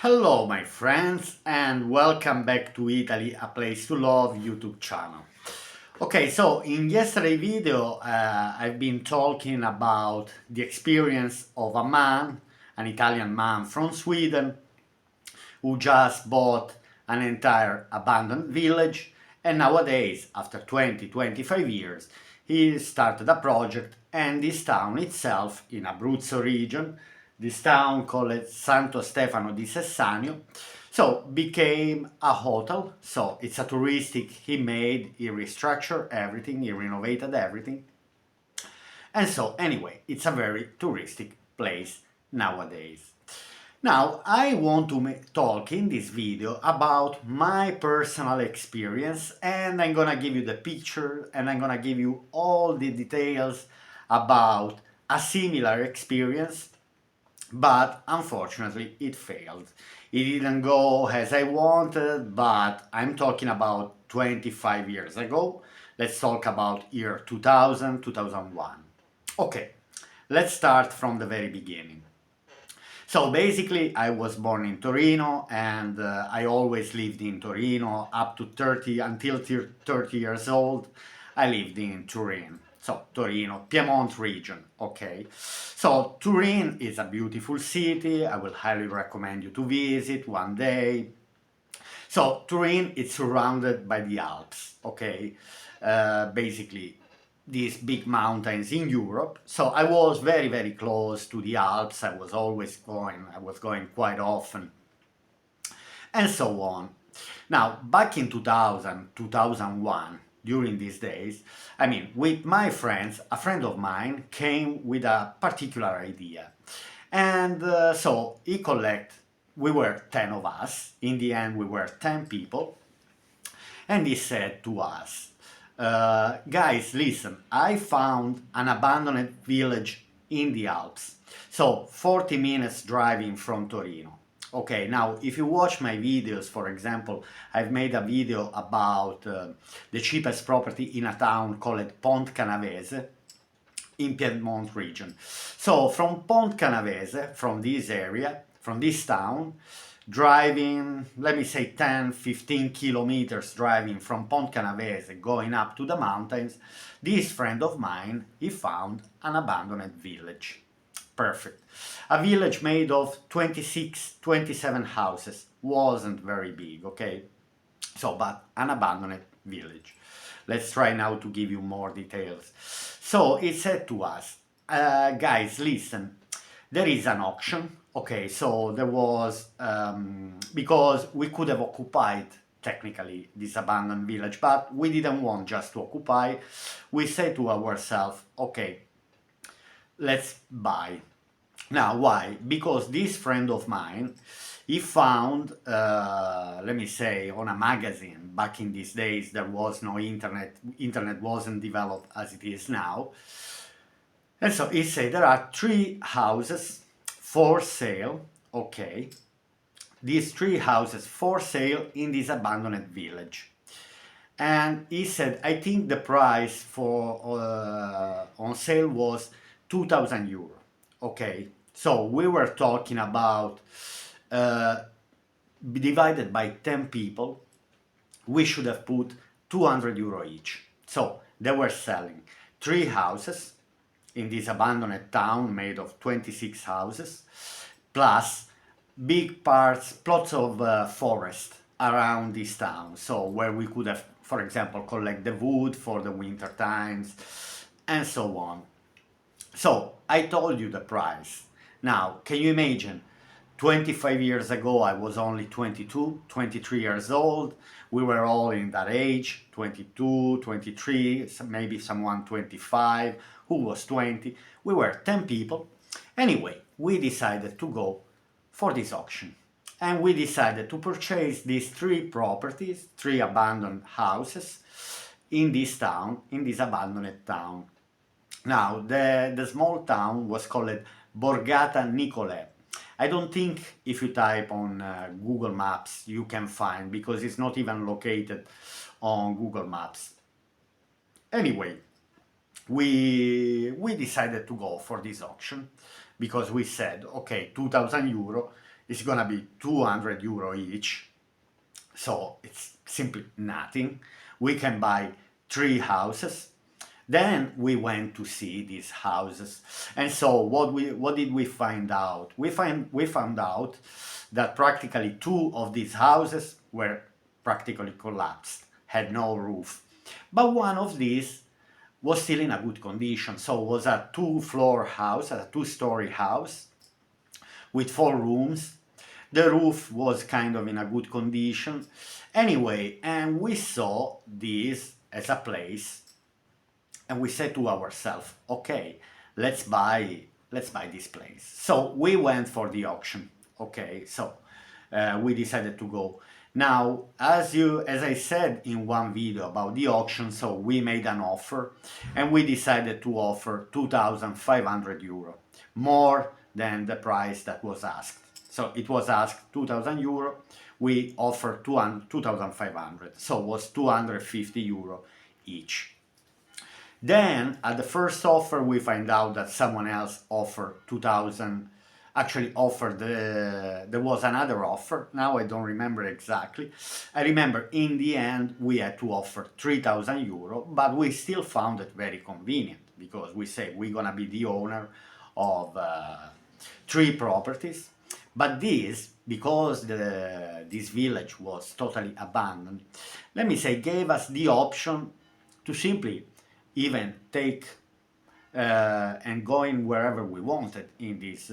Hello my friends and welcome back to Italy, a place to love YouTube channel. Okay, so in yesterday video I've been talking about the experience of a man, an Italian man from Sweden, who just bought an entire abandoned village, and nowadays, after 20-25 years, he started a project, and this town itself, in Abruzzo region, this town called Santo Stefano di Sessanio, so became a hotel. So it's a touristic, he made, he restructured everything, he renovated everything, and so anyway, it's a very touristic place nowadays. Now, I want to talk in this video about my personal experience, and I'm gonna give you the picture and I'm gonna give you all the details about a similar experience, but unfortunately it failed. It didn't go as I wanted, but I'm talking about 25 years ago. Let's talk about year 2000, 2001. Okay, let's start from the very beginning. So basically, I was born in Torino, and I always lived in Torino up to 30, until 30 years old. I lived in Turin. So Torino, Piedmont region, okay. So Turin is a beautiful city. I will highly recommend you to visit one day. So Turin is surrounded by the Alps, okay. Basically these big mountains in Europe. So I was very close to the Alps. I was going quite often, and so on. Now, back in 2000, 2001, during these days, I mean, with my friends, a friend of mine came with a particular idea. And so we were 10 of us. In the end, we were 10 people. And he said to us, guys, listen, I found an abandoned village in the Alps, so 40 minutes driving from Torino. Okay, now if you watch my videos, for example, I've made a video about the cheapest property in a town called Pont Canavese in Piedmont region. So from Pont Canavese, from this area, from this town, driving, let me say 10-15 kilometers driving from Pont Canavese, going up to the mountains, this friend of mine, he found an abandoned village. Perfect. A village made of 26, 27 houses. Wasn't very big, okay? So, but an abandoned village. Let's try now to give you more details. So he said to us, guys, listen, there is an auction. Okay, so there was, because we could have occupied technically this abandoned village, but we didn't want just to occupy. We said to ourselves, okay, let's buy. Now, why? Because this friend of mine, he found, let me say, on a magazine. Back in these days, there was no internet. Internet wasn't developed as it is now. And so he said there are 3 houses for sale, okay. These 3 houses for sale in this abandoned village. And he said, I think the price for on sale was 2,000 euro. Okay, so we were talking about divided by 10 people, we should have put 200 euro each. So they were selling 3 houses in this abandoned town made of 26 houses, plus big plots of forest around this town, so where we could have, for example, collect the wood for the winter times, and so on. So I told you the price. Now, can you imagine? 25 years ago, I was only 22, 23 years old. We were all in that age, 22, 23, maybe someone 25, who was 20. We were 10 people. Anyway, we decided to go for this auction. And we decided to purchase these 3 properties, 3 abandoned houses in this town, in this abandoned town. Now, the small town was called Borgata Nicolè. I don't think if you type on Google Maps you can find, because it's not even located on Google Maps. Anyway, we decided to go for this auction because we said, okay, 2,000 euro It's gonna be 200 euro each, so it's simply nothing. We can buy 3 houses. Then we went to see these houses, and so what did we find out? We found out that practically 2 of these houses were practically collapsed, had no roof, but one of these was still in a good condition. So it was a 2-floor house, a 2-story house with 4 rooms. The roof was kind of in a good condition. Anyway, and we saw this as a place, and we said to ourselves, okay, let's buy this place. So we went for the auction. Okay, so we decided to go. Now, as I said in one video about the auction, so we made an offer, and we decided to offer 2,500 euro, more than the price that was asked. So it was asked 2,000 euro, we offered 2,500, so it was 250 euro each. Then at the first offer we find out that someone else offered 2,000, actually offered, there was another offer, now I don't remember exactly. I remember in the end we had to offer 3,000 euro, but we still found it very convenient, because we say we're gonna be the owner of 3 properties. But this, because this village was totally abandoned, let me say, gave us the option to simply even take and going wherever we wanted in this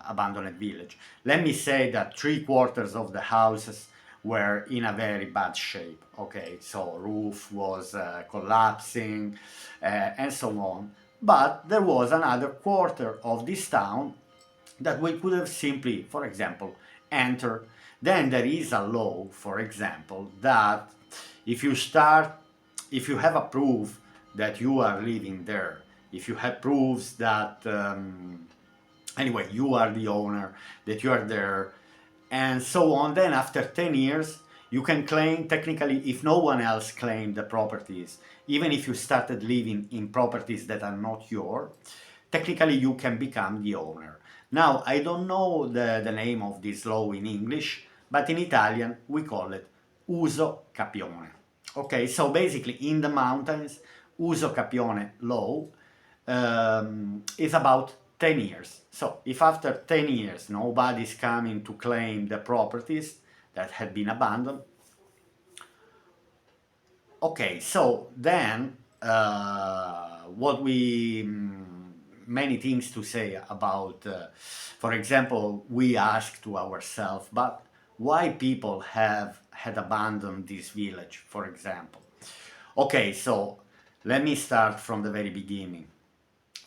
abandoned village. Let me say that 3/4 of the houses were in a very bad shape. Okay, so roof was collapsing and so on. But there was another quarter of this town that we could have simply, for example, enter. Then there is a law, for example, that if you start, if you have a proof that you are living there, if you have proofs that anyway you are the owner, that you are there, and so on, then after 10 years you can claim, technically, if no one else claimed the properties, even if you started living in properties that are not yours, technically you can become the owner. Now, I don't know the name of this law in English, but in Italian we call it uso capione. Okay, so basically in the mountains, uso capione law is about 10 years. So if after 10 years nobody's coming to claim the properties that had been abandoned, okay, so then what we many things to say about, for example, we ask to ourselves, but why people have had abandoned this village, for example. Okay, so let me start from the very beginning.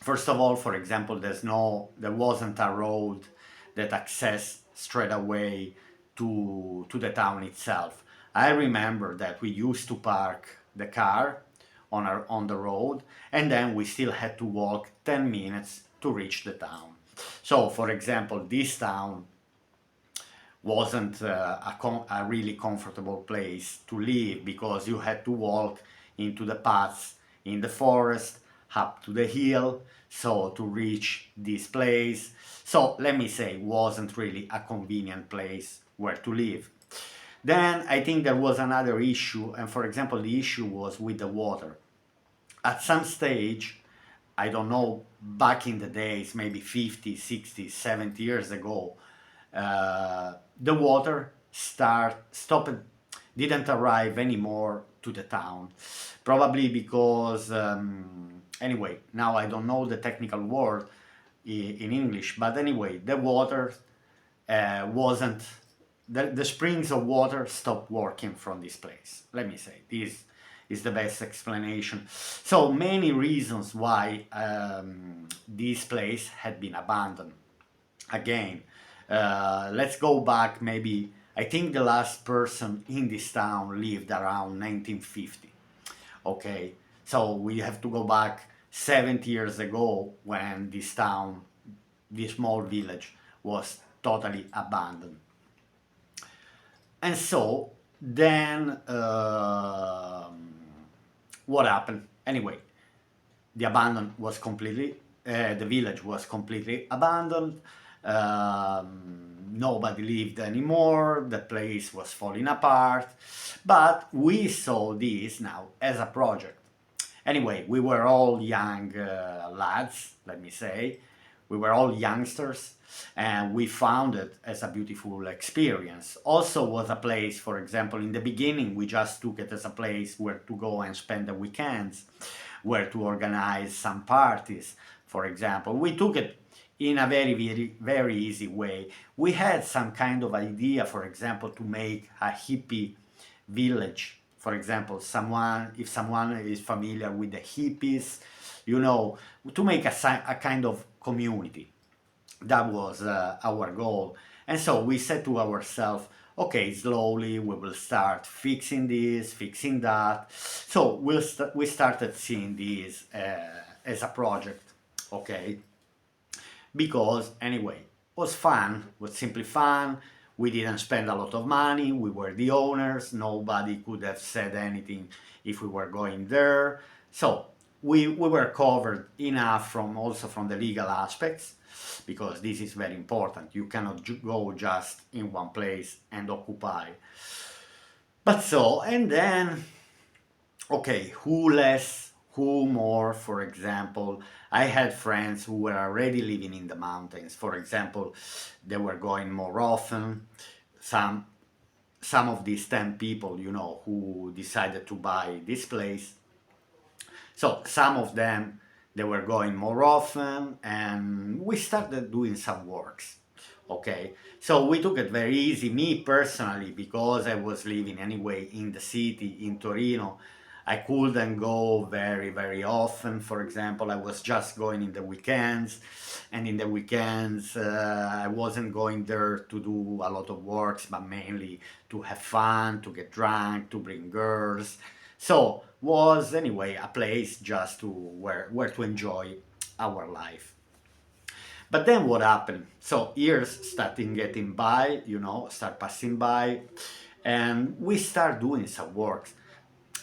First of all, for example, there wasn't a road that accessed straight away to the town itself. I remember that we used to park the car on the road, and then we still had to walk 10 minutes to reach the town. So, for example, this town wasn't a really comfortable place to live, because you had to walk into the paths in the forest, up to the hill, so to reach this place. So let me say, wasn't really a convenient place where to live. Then I think there was another issue, and for example the issue was with the water. At some stage, I don't know, back in the days, maybe 50, 60, 70 years ago, the water stopped, didn't arrive anymore to the town. Probably because, anyway, now I don't know the technical word in English, but anyway, the water wasn't, the springs of water stopped working from this place. Let me say, this is the best explanation. So many reasons why this place had been abandoned. Again, let's go back, maybe, I think the last person in this town lived around 1950. Okay, so we have to go back 70 years ago, when this town, this small village, was totally abandoned. And so then what happened? Anyway, the village was completely abandoned. nobody lived anymore, the place was falling apart, but we saw this now as a project. Anyway, we were all young lads, let me say. We were all youngsters, and we found it as a beautiful experience. Also was a place, for example, in the beginning, we just took it as a place where to go and spend the weekends, where to organize some parties, for example. We took it in a very easy way. We had some kind of idea, for example, to make a hippie village. For example, if someone is familiar with the hippies, you know, to make a kind of community. That was our goal. And so we said to ourselves, okay, slowly we will start fixing this, fixing that. So we started seeing this as a project, okay? Because anyway, was fun, was simply fun. We didn't spend a lot of money, we were the owners, nobody could have said anything if we were going there. So we were covered enough from also from the legal aspects, because this is very important. You cannot go just in one place and occupy. But so, and then, okay, who less, who more, for example. I had friends who were already living in the mountains. For example, they were going more often. Some some of these 10 people, you know, who decided to buy this place. So some of them, they were going more often, and we started doing some works. Okay, so we took it very easy. Me personally, because I was living anyway in the city, in Torino, I couldn't go very often. For example, I was just going in the weekends, and in the weekends I wasn't going there to do a lot of works, but mainly to have fun, to get drunk, to bring girls. So was anyway a place just to where to enjoy our life. But then what happened? So years starting getting by, you know, start passing by, and we start doing some works.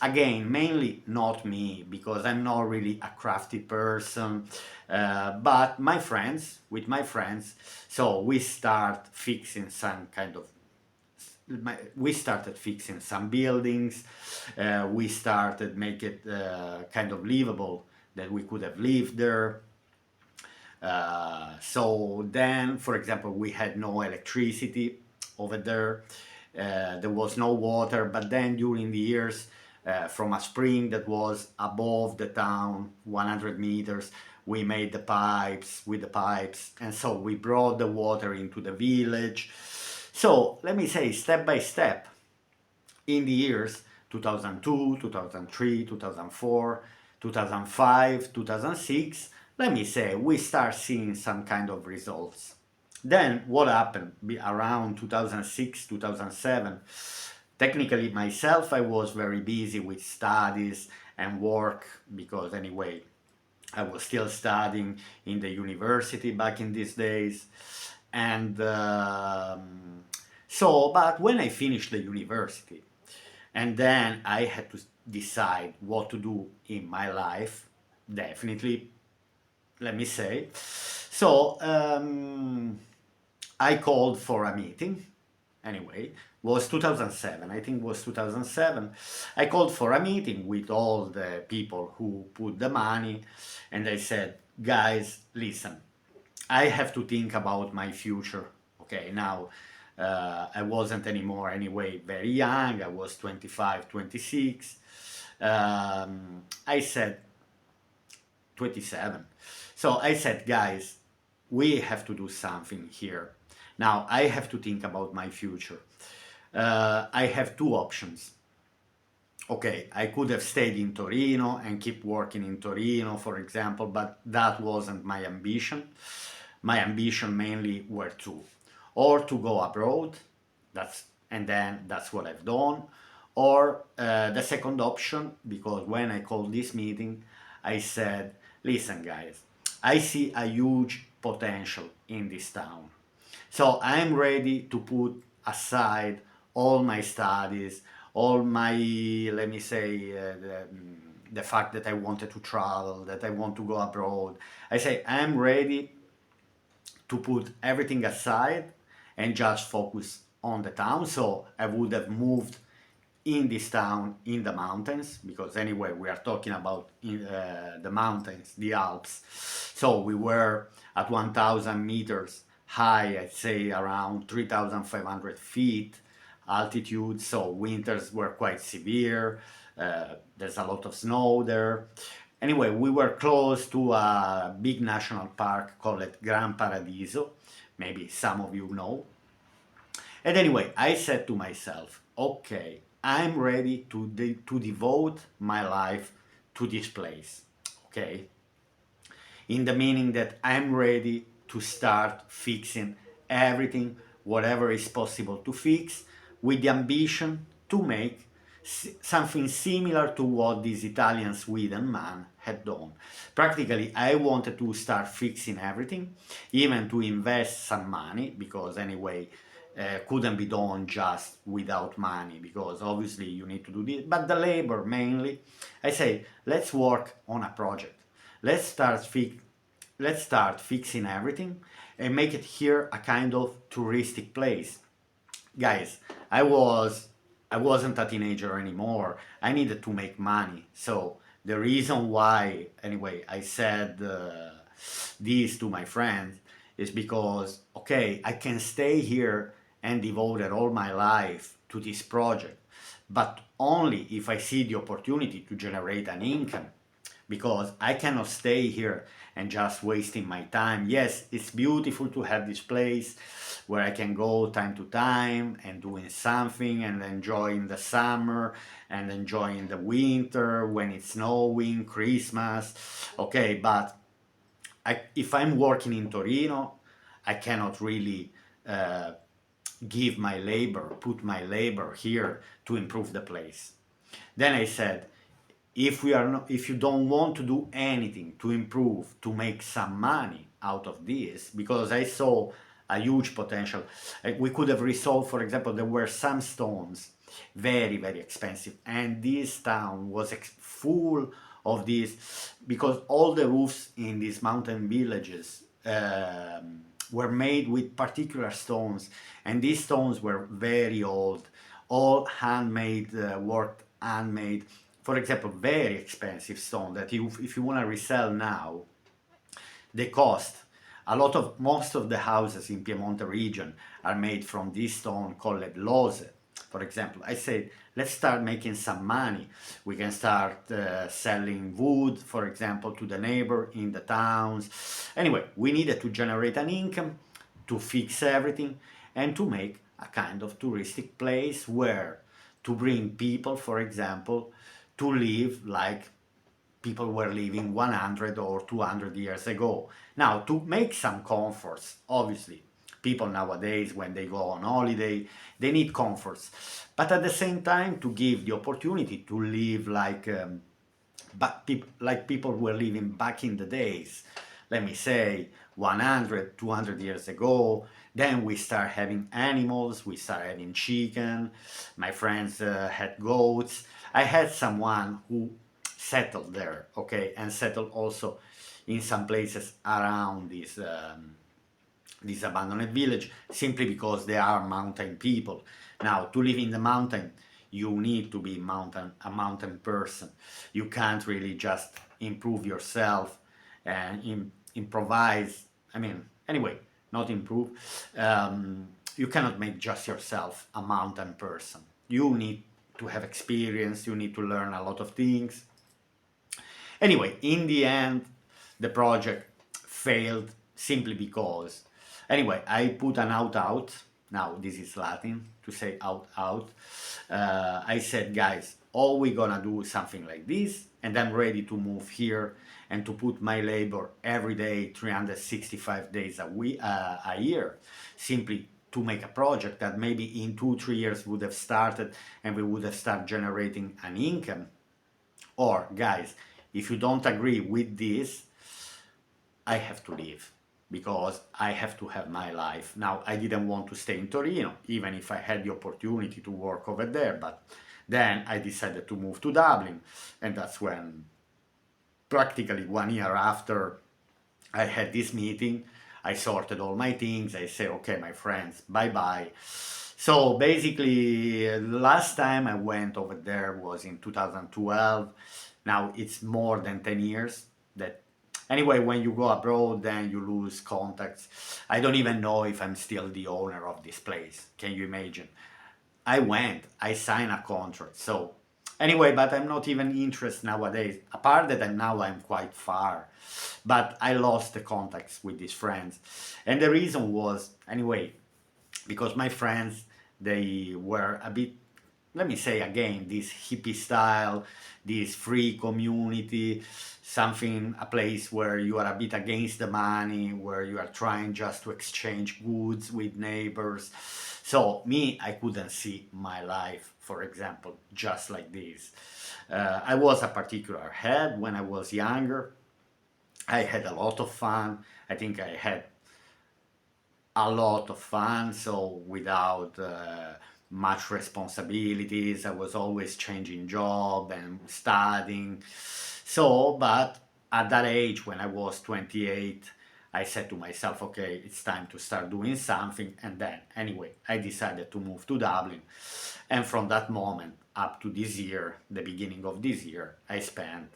Again, mainly not me, because I'm not really a crafty person, but my friends, with my friends, so we start fixing some kind of we started fixing some buildings, we started make it kind of livable, that we could have lived there. So then, for example, we had no electricity over there. There was no water, but then during the years, from a spring that was above the town, 100 meters, we made the pipes with the pipes, and so we brought the water into the village. So let me say, step by step, in the years 2002, 2003, 2004, 2005, 2006, let me say, we start seeing some kind of results. Then what happened around 2006, 2007? Technically myself, I was very busy with studies and work, because anyway, I was still studying in the university back in these days. And so, but when I finished the university, and then I had to decide what to do in my life, definitely, let me say. So I called for a meeting. Anyway, was 2007. I think it was 2007. I called for a meeting with all the people who put the money, and I said, guys, listen, I have to think about my future. Okay, now I wasn't anymore anyway very young. I was 25, 26. I said 27. So I said, guys, we have to do something here. Now I have to think about my future. I have two options. Okay, I could have stayed in Torino and keep working in Torino, for example, but that wasn't my ambition. My ambition mainly were two, or to go abroad, and then that's what I've done, or the second option, because when I called this meeting, I said, listen guys, I see a huge potential in this town. So I'm ready to put aside all my studies, all my, let me say, the fact that I wanted to travel, that I want to go abroad. I say I'm ready to put everything aside and just focus on the town. So I would have moved in this town in the mountains, because anyway we are talking about the mountains, the Alps. So we were at 1,000 meters high, I'd say around 3,500 feet altitude, so winters were quite severe. There's a lot of snow there. Anyway, we were close to a big national park called Gran Paradiso. Maybe some of you know. And anyway, I said to myself, okay, I'm ready to devote my life to this place. Okay? In the meaning that I'm ready to start fixing everything, whatever is possible to fix, with the ambition to make something similar to what this Italian Sweden man had done. Practically, I wanted to start fixing everything, even to invest some money, because anyway, couldn't be done just without money, because obviously you need to do this, but the labor mainly. I say, let's work on a project. Let's start fixing everything and make it here a kind of touristic place. Guys, I wasn't a teenager anymore. I needed to make money. So the reason why, anyway, I said this to my friends is because, okay, I can stay here and devote all my life to this project, but only if I see the opportunity to generate an income, because I cannot stay here and just wasting my time. Yes, it's beautiful to have this place where I can go time to time and doing something and enjoying the summer and enjoying the winter when it's snowing, Christmas. Okay, but if I'm working in Torino, I cannot really give my labor, put my labor here to improve the place. Then I said, if you don't want to do anything to improve, to make some money out of this, because I saw a huge potential. We could have resolved, for example, there were some stones very, very expensive, and this town was full of this, because all the roofs in these mountain villages were made with particular stones, and these stones were very old, all handmade, worked handmade. For example, very expensive stone that if you want to resell now, they cost a lot. Of most of the houses in Piemonte region are made from this stone called lose. For example, I said, let's start making some money. We can start selling wood, for example, to the neighbor in the towns. Anyway, we needed to generate an income, to fix everything, and to make a kind of touristic place where to bring people, for example, to live like people were living 100 or 200 years ago. Now, to make some comforts, obviously, people nowadays, when they go on holiday, they need comforts. But at the same time, to give the opportunity to live like, like people were living back in the days, let me say 100, 200 years ago. Then we start having animals, we start having chicken. My friends had goats. I had someone who settled there, okay, and settled also in some places around this abandoned village, simply because they are mountain people. Now, to live in the mountain, you need to be a mountain person. You can't really just improve yourself and improvise. I mean, anyway, not improve. You cannot make just yourself a mountain person. You need to have experience, you need to learn a lot of things. Anyway, in the end, the project failed simply because, anyway, I put an out. Now, this is Latin to say out. I said, guys, all we gonna do something like this, and I'm ready to move here and to put my labor every day, 365 days a year, simply to make a project that maybe in 2-3 years would have started and we would have started generating an income. Or, guys, if you don't agree with this, I have to leave, because I have to have my life. Now, I didn't want to stay in Torino, even if I had the opportunity to work over there, but then I decided to move to Dublin, and that's when, practically 1 year after I had this meeting, I sorted all my things. I say, okay, my friends, bye bye. So basically, the last time I went over there was in 2012. Now it's more than 10 years that. Anyway, when you go abroad, then you lose contacts. I don't even know if I'm still the owner of this place. Can you imagine? I went, I signed a contract. So anyway, but I'm not even interested nowadays. Apart that I'm quite far, but I lost the contacts with these friends, and the reason was anyway because my friends, they were a bit, let me say again, this hippie style, this free community, something, a place where you are a bit against the money, where you are trying just to exchange goods with neighbors. So me, I couldn't see my life, for example, just like this. I was a particular head when I was younger. I had a lot of fun. I think I had a lot of fun, so without much responsibilities. I was always changing job and studying. So, but at that age, when I was 28, I said to myself, okay, it's time to start doing something. And then, anyway, I decided to move to Dublin. And from that moment up to this year, the beginning of this year, I spent,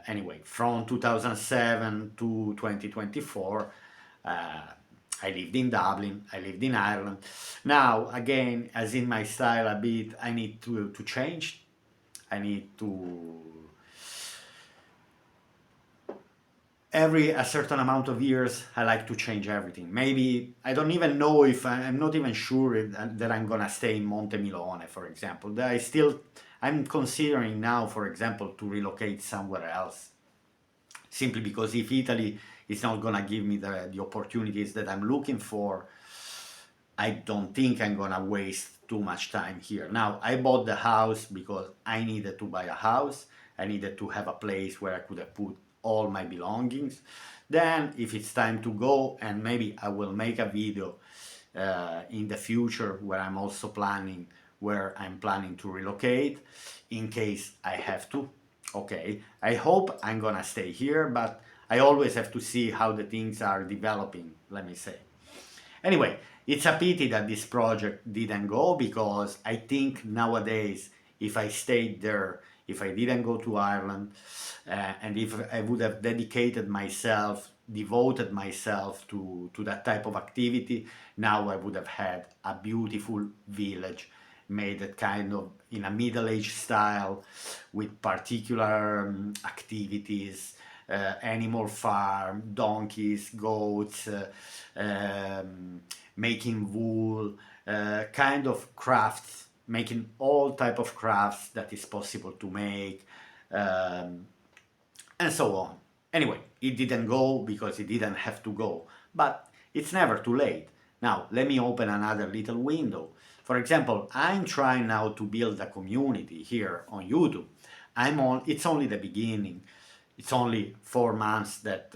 anyway, from 2007 to 2024, uh, I lived in Dublin, I lived in Ireland. Now, again, as in my style a bit, I need to change. I need to, every a certain amount of years, I like to change everything. Maybe, I don't even know if, I'm not even sure that I'm gonna stay in Montemilone, for example. That I'm considering now, for example, to relocate somewhere else. Simply because if Italy is not gonna give me the opportunities that I'm looking for, I don't think I'm gonna waste too much time here. Now, I bought the house because I needed to buy a house. I needed to have a place where I could have put all my belongings. Then, if it's time to go, and maybe I will make a video in the future where I'm planning to relocate in case I have to. Okay, I hope I'm gonna stay here, but I always have to see how the things are developing, let me say. Anyway, it's a pity that this project didn't go because I think nowadays, if I stayed there, if I didn't go to Ireland, and if I would have devoted myself to that type of activity, now I would have had a beautiful village made that kind of in a middle-age style with particular activities, animal farm, donkeys, goats, making wool, kind of crafts, making all type of crafts that is possible to make, um, and so on. Anyway, it didn't go because it didn't have to go, but it's never too late. Now, let me open another little window. For example, I'm trying now to build a community here on YouTube. It's only the beginning. It's only 4 months that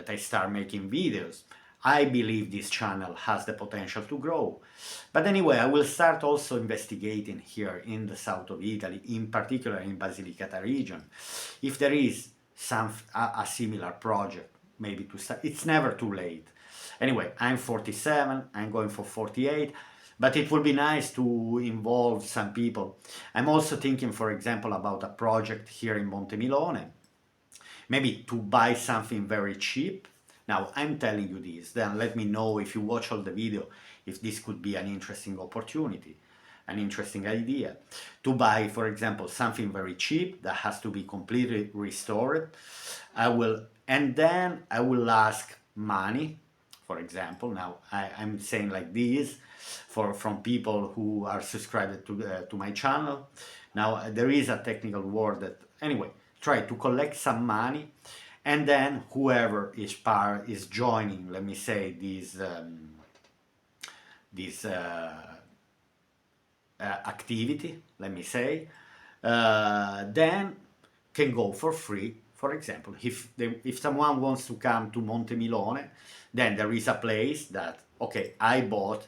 I start making videos. I believe this channel has the potential to grow. But anyway, I will start also investigating here in the south of Italy, in particular in Basilicata region, if there is a similar project, maybe to start. It's never too late. Anyway, I'm 47, I'm going for 48, but it would be nice to involve some people. I'm also thinking, for example, about a project here in Montemilone, maybe to buy something very cheap. Now, I'm telling you this, then let me know if you watch all the video, if this could be an interesting opportunity, an interesting idea. To buy, for example, something very cheap that has to be completely restored. And then I will ask money, for example. Now, I'm saying like this, from people who are subscribed to my channel. Now, there is a technical word that, anyway, try to collect some money, and then whoever is joining, let me say, this activity, let me say, then can go for free. For example, if someone wants to come to Montemilone, then there is a place that, okay, I bought,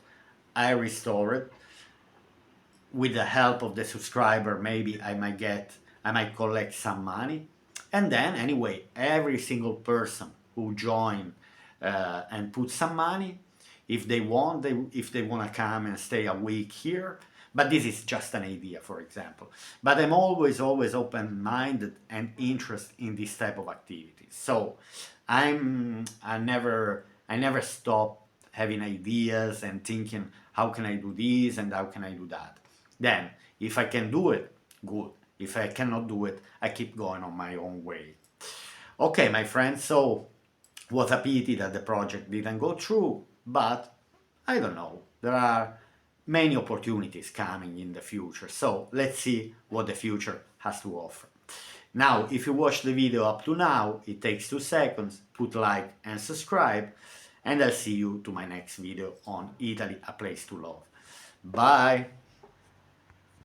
I restored, with the help of the subscriber, maybe I might collect some money. And then anyway, every single person who join and put some money. If they want, if they want to come and stay a week here. But this is just an idea, for example. But I'm always open-minded and interested in this type of activities. So I never stop having ideas and thinking, how can I do this and how can I do that? Then, if I can do it, good. If I cannot do it, I keep going on my own way. Okay, my friends, so what a pity that the project didn't go through, but I don't know. There are many opportunities coming in the future, so let's see what the future has to offer. Now, if you watch the video up to now, it takes 2 seconds, put like and subscribe, and I'll see you to my next video on Italy, a place to love. Bye!